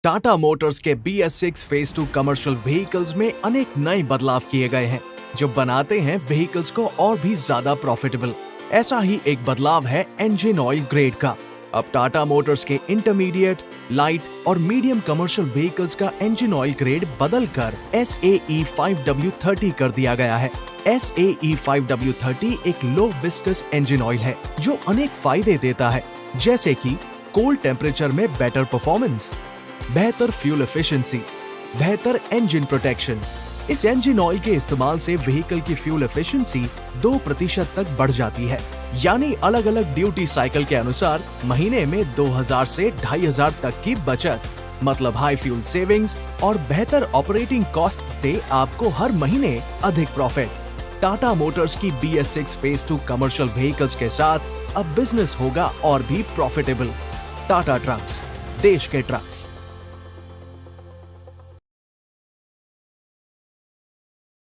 Tata Motors के BS6 phase 2 commercial vehicles में अनेक नए बदलाव किए गए हैं जो बनाते हैं व्हीकल्स को और भी ज्यादा प्रॉफिटेबल। ऐसा ही एक बदलाव है इंजन ऑयल ग्रेड का। अब टाटा मोटर्स के इंटरमीडिएट, लाइट और मीडियम कमर्शियल व्हीकल्स का इंजन ऑयल ग्रेड बदलकर SAE 5W30 कर दिया गया है। SAE 5W30 एक लो विस्कस इंजन ऑयल है जो अनेक फायदे देता है, जैसे कि कोल्ड टेम्परेचर में बेटर परफॉर्मेंस, बेहतर फ्यूल एफिशिएंसी, बेहतर इंजन प्रोटेक्शन। इस इंजन ऑयल के इस्तेमाल से व्हीकल की फ्यूल एफिशिएंसी 2% तक बढ़ जाती है, यानी अलग अलग ड्यूटी साइकिल के अनुसार महीने में 2000 से 2500 तक की बचत। मतलब हाई फ्यूल सेविंग्स और बेहतर ऑपरेटिंग कॉस्ट्स दे आपको हर महीने अधिक प्रॉफिट। टाटा मोटर्स की BS6 फेज 2 कमर्शियल व्हीकल्स के साथ अब बिजनेस होगा और भी प्रॉफिटेबल। टाटा ट्रक्स, देश के ट्रक्स।